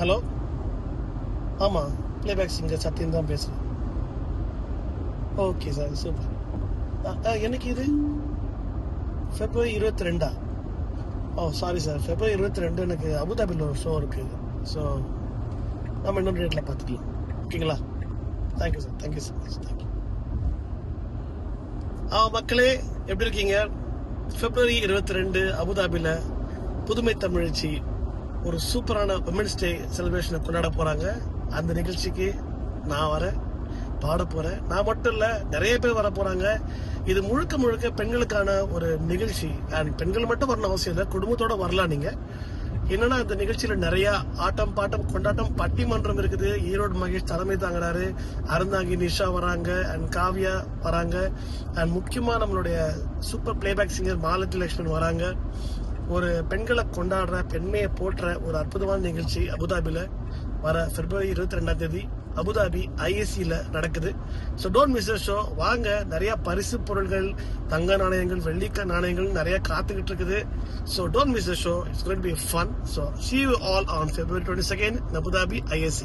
Hello, ஆமாம், playback singer Sathyan தான் பேசுகிறேன். Okay sir, super. எனக்கு இது February 22. ஓ சாரி சார், February 22 எனக்கு அபுதாபியில் ஒரு ஷோ இருக்குது. ஸோ நம்ம இன்னொரு டேட்டில் பார்த்துக்கலாம். ஓகேங்களா? Thank you sir, thank you so much, thank you. மக்களே எப்படி இருக்கீங்க? February 22 அபுதாபியில் புதுமை தமிழச்சி ஒரு சூப்பரான விமென்ஸ் டே செலிப்ரேஷனை கொண்டாட போகிறாங்க. அந்த நிகழ்ச்சிக்கு நான் வரேன், பாட போகிறேன். நான் மட்டும் இல்லை, நிறைய பேர் வர போகிறாங்க. இது முழுக்க முழுக்க பெண்களுக்கான ஒரு நிகழ்ச்சி. அண்ட் பெண்கள் மட்டும் வரணும் அவசியம் இல்லை, குடும்பத்தோட வரலாம் நீங்கள். என்னன்னா இந்த நிகழ்ச்சியில நிறைய ஆட்டம் பாட்டம் கொண்டாட்டம் பட்டிமன்றம் இருக்குது. ஈரோடு மகேஷ் தலைமை தாங்குறாரு. அருந்தாங்கி நிஷா வராங்க, அண்ட் காவ்யா வராங்க, அண்ட் முக்கியமா நம்மளுடைய super playback singer Malathi Lakshmanan வராங்க. ஒரு பெண்களை கொண்டாடுற, பெண்மையை போற்ற ஒரு அற்புதமான நிகழ்ச்சி அபுதாபில வர February 22 அபுதாபி ISCல நடக்குது. So don't miss the show. வாங்க, நிறைய பரிசு பொருட்கள், தங்க நாணயங்கள், வெள்ளிக்க நாணயங்கள் நிறைய காத்துக்கிட்டு இருக்குது. So don't miss the show. It's going to be fun. So see you all on February 22 in Abu Dhabi ISC.